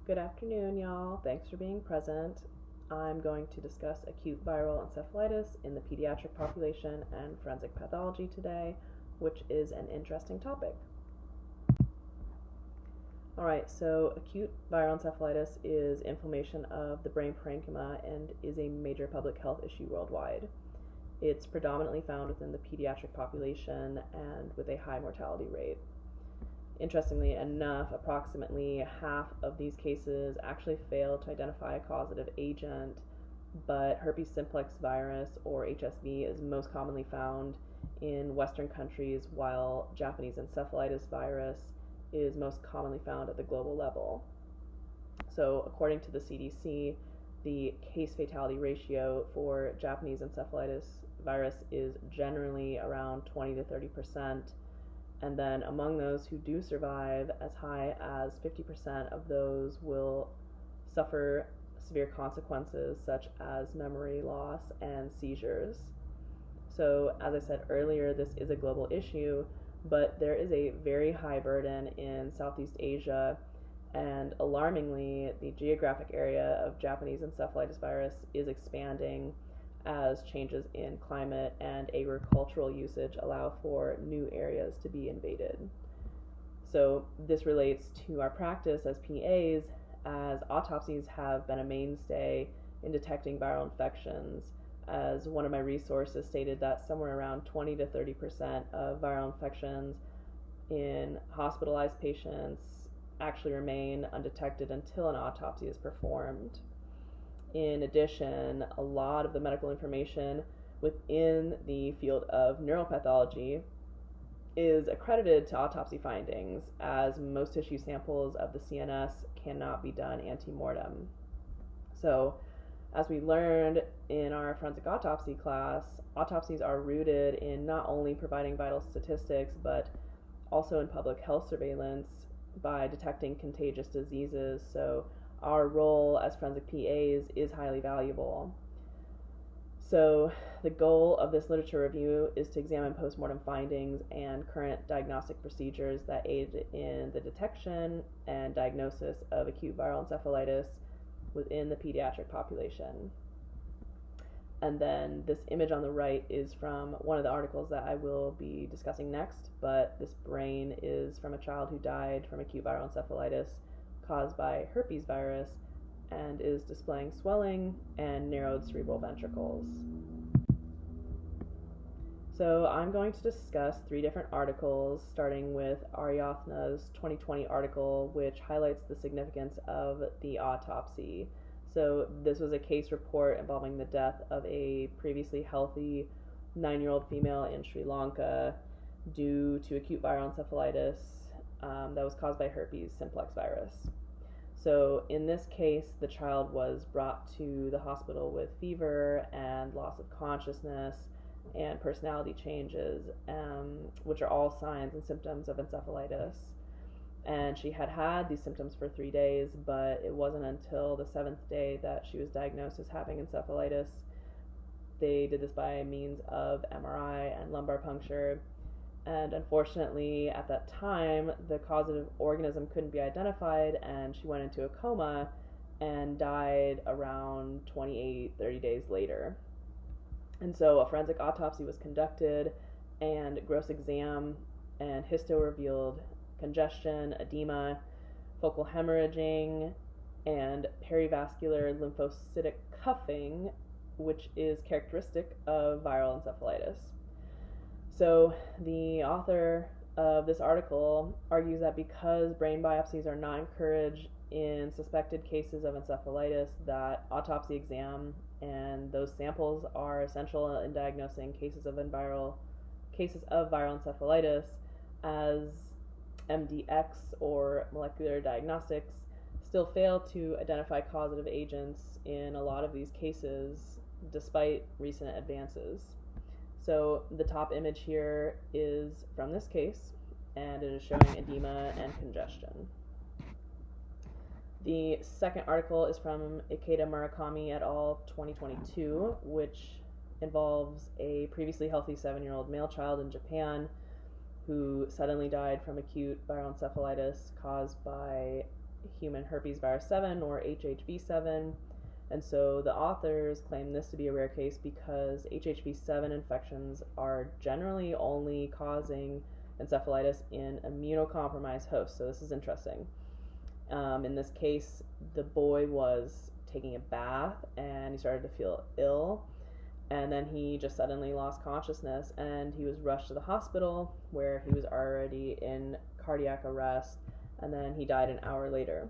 Good afternoon, y'all. Thanks for being present. I'm going to discuss acute viral encephalitis in the pediatric population and forensic pathology today, which is an interesting topic. Alright, so acute viral encephalitis is inflammation of the brain parenchyma and is a major public health issue worldwide. It's predominantly found within the pediatric population and with a high mortality rate. Interestingly enough, approximately half of these cases actually fail to identify a causative agent, but herpes simplex virus, or HSV, is most commonly found in Western countries, while Japanese encephalitis virus is most commonly found at the global level. So, according to the CDC, the case fatality ratio for Japanese encephalitis virus is generally around 20 to 30%. And then among those who do survive, as high as 50% of those will suffer severe consequences such as memory loss and seizures. So, as I said earlier, this is a global issue, but there is a very high burden in Southeast Asia, and alarmingly, the geographic area of Japanese encephalitis virus is expanding as changes in climate and agricultural usage allow for new areas to be invaded. So this relates to our practice as PAs, as autopsies have been a mainstay in detecting viral infections, as one of my resources stated that somewhere around 20 to 30% of viral infections in hospitalized patients actually remain undetected until an autopsy is performed. In addition, a lot of the medical information within the field of neuropathology is accredited to autopsy findings, as most tissue samples of the CNS cannot be done ante-mortem. So, as we learned in our forensic autopsy class, autopsies are rooted in not only providing vital statistics, but also in public health surveillance by detecting contagious diseases. So, our role as forensic PAs is highly valuable. So the goal of this literature review is to examine postmortem findings and current diagnostic procedures that aid in the detection and diagnosis of acute viral encephalitis within the pediatric population. And then this image on the right is from one of the articles that I will be discussing next, but this brain is from a child who died from acute viral encephalitis caused by herpes virus and is displaying swelling and narrowed cerebral ventricles. So I'm going to discuss 3 different articles, starting with Ariathna's 2020 article, which highlights the significance of the autopsy. So this was a case report involving the death of a previously healthy 9-year-old female in Sri Lanka due to acute viral encephalitis that was caused by herpes simplex virus. So in this case, the child was brought to the hospital with fever and loss of consciousness and personality changes, which are all signs and symptoms of encephalitis. And she had had these symptoms for 3 days, but it wasn't until the 7th day that she was diagnosed as having encephalitis. They did this by means of MRI and lumbar puncture. And unfortunately, at that time, the causative organism couldn't be identified, and she went into a coma and died around 28-30 days later. And so a forensic autopsy was conducted, and gross exam and histo revealed congestion, edema, focal hemorrhaging, and perivascular lymphocytic cuffing, which is characteristic of viral encephalitis. So the author of this article argues that because brain biopsies are not encouraged in suspected cases of encephalitis, that autopsy exam and those samples are essential in diagnosing cases of viral encephalitis, as MDX or molecular diagnostics still fail to identify causative agents in a lot of these cases despite recent advances. So the top image here is from this case, and it is showing edema and congestion. The second article is from Ikeda Murakami et al. 2022, which involves a previously healthy 7-year-old male child in Japan who suddenly died from acute viral encephalitis caused by human herpes virus 7 or HHV7. And so the authors claim this to be a rare case because HHV7 infections are generally only causing encephalitis in immunocompromised hosts. So this is interesting. In this case, the boy was taking a bath and he started to feel ill, and then he just suddenly lost consciousness and he was rushed to the hospital where he was already in cardiac arrest, and then he died an hour later.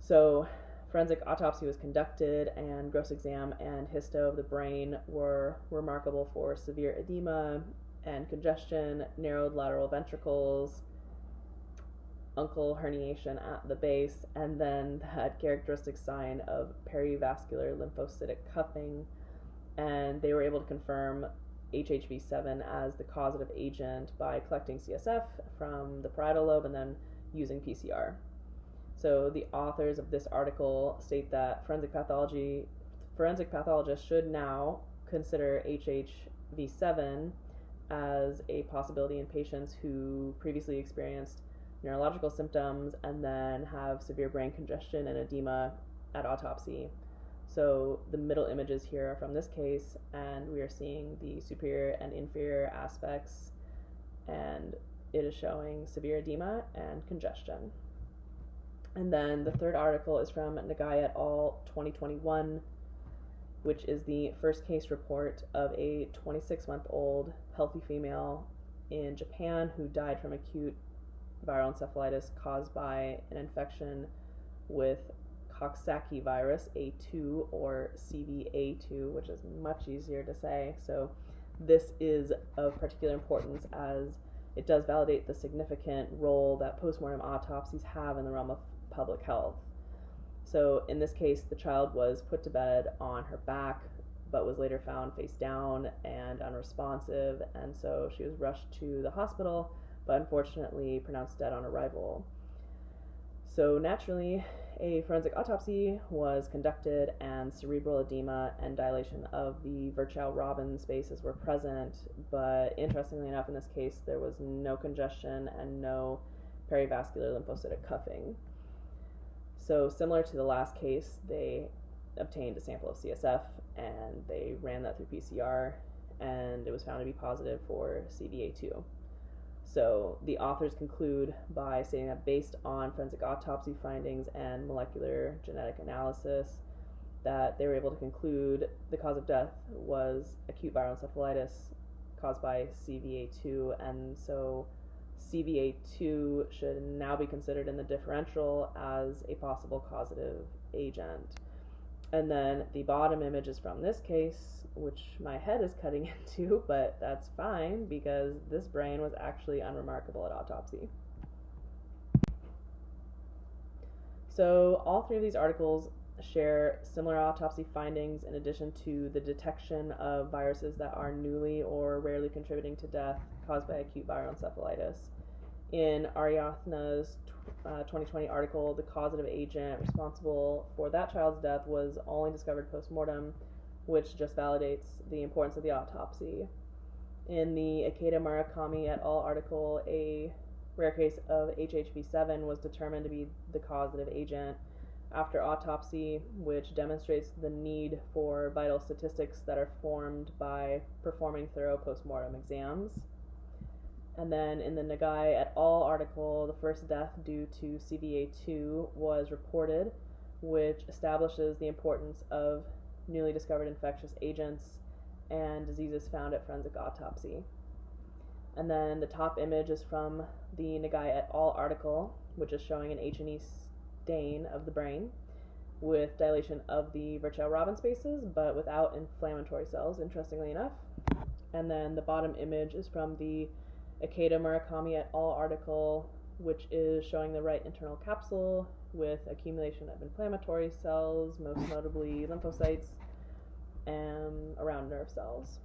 So forensic autopsy was conducted, and gross exam and histo of the brain were remarkable for severe edema and congestion, narrowed lateral ventricles, uncal herniation at the base, and then that characteristic sign of perivascular lymphocytic cuffing. And they were able to confirm HHV7 as the causative agent by collecting CSF from the parietal lobe and then using PCR. So the authors of this article state that forensic pathologists should now consider HHV7 as a possibility in patients who previously experienced neurological symptoms and then have severe brain congestion and edema at autopsy. So the middle images here are from this case, and we are seeing the superior and inferior aspects, and it is showing severe edema and congestion. And then the third article is from Nagai et al. 2021, which is the first case report of a 26-month-old healthy female in Japan who died from acute viral encephalitis caused by an infection with Coxsackie virus A2 or CVA2, which is much easier to say. So this is of particular importance as it does validate the significant role that postmortem autopsies have in the realm of public health. So in this case, the child was put to bed on her back, but was later found face down and unresponsive, and so she was rushed to the hospital, but unfortunately pronounced dead on arrival. So naturally, a forensic autopsy was conducted, and cerebral edema and dilation of the Virchow-Robin spaces were present, but interestingly enough, in this case, there was no congestion and no perivascular lymphocytic cuffing. So similar to the last case, they obtained a sample of CSF and they ran that through PCR, and it was found to be positive for CVA2. So the authors conclude by saying that based on forensic autopsy findings and molecular genetic analysis, that they were able to conclude the cause of death was acute viral encephalitis caused by CVA2, and so CVA2 should now be considered in the differential as a possible causative agent. And then the bottom image is from this case, which my head is cutting into, but that's fine because this brain was actually unremarkable at autopsy. So all three of these articles share similar autopsy findings in addition to the detection of viruses that are newly or rarely contributing to death caused by acute viral encephalitis. In Ariadna's 2020 article, the causative agent responsible for that child's death was only discovered post-mortem, which just validates the importance of the autopsy. In the Ikeda Murakami et al. Article, a rare case of HHV7 was determined to be the causative agent after autopsy, which demonstrates the need for vital statistics that are formed by performing thorough post-mortem exams. And then in the Nagai et al. Article, the first death due to CVA2 was reported, which establishes the importance of newly discovered infectious agents and diseases found at forensic autopsy. And then the top image is from the Nagai et al. Article, which is showing an H&E stain of the brain with dilation of the Virchow-Robin spaces, but without inflammatory cells, interestingly enough. And then the bottom image is from the Ikeda Murakami et al. Article, which is showing the right internal capsule with accumulation of inflammatory cells, most notably lymphocytes, and around nerve cells.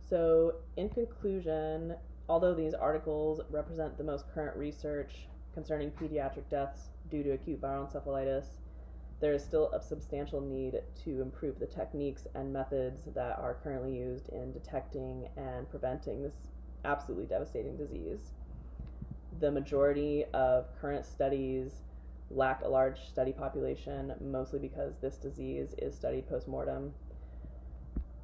So, in conclusion, although these articles represent the most current research concerning pediatric deaths due to acute viral encephalitis, there is still a substantial need to improve the techniques and methods that are currently used in detecting and preventing this absolutely devastating disease. The majority of current studies lack a large study population, mostly because this disease is studied post-mortem.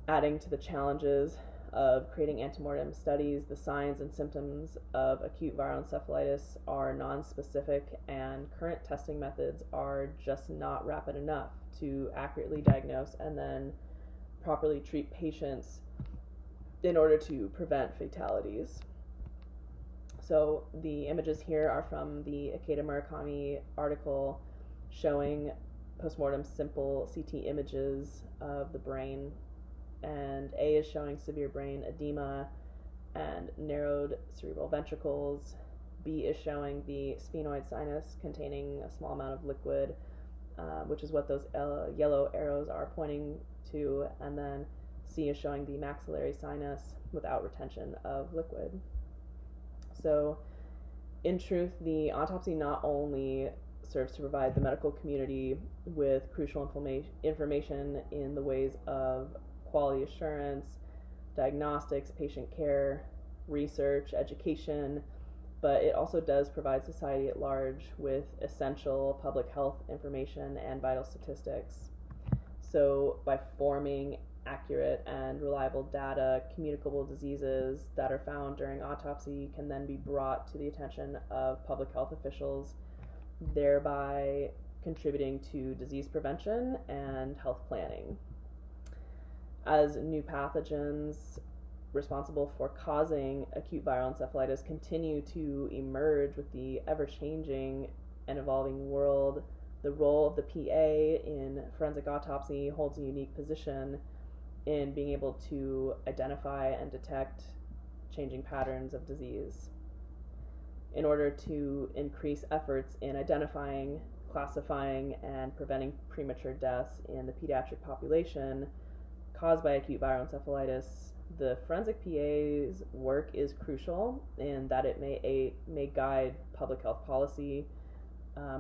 Adding to the challenges of creating antemortem studies, the signs and symptoms of acute viral encephalitis are nonspecific, and current testing methods are just not rapid enough to accurately diagnose and then properly treat patients in order to prevent fatalities. So the images here are from the Ikeda Murakami article showing postmortem simple CT images of the brain, and A is showing severe brain edema and narrowed cerebral ventricles. B is showing the sphenoid sinus containing a small amount of liquid, which is what those yellow arrows are pointing to, and then C is showing the maxillary sinus without retention of liquid. So, in truth, the autopsy not only serves to provide the medical community with crucial information in the ways of quality assurance, diagnostics, patient care, research, education, but it also does provide society at large with essential public health information and vital statistics. So by forming accurate and reliable data, communicable diseases that are found during autopsy can then be brought to the attention of public health officials, thereby contributing to disease prevention and health planning. As new pathogens responsible for causing acute viral encephalitis continue to emerge with the ever-changing and evolving world, the role of the PA in forensic autopsy holds a unique position in being able to identify and detect changing patterns of disease. In order to increase efforts in identifying, classifying, and preventing premature deaths in the pediatric population caused by acute viral encephalitis, the forensic PA's work is crucial in that it may guide public health policy,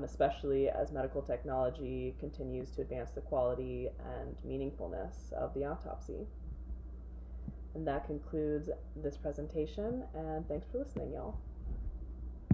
especially as medical technology continues to advance the quality and meaningfulness of the autopsy. And that concludes this presentation, and thanks for listening, y'all.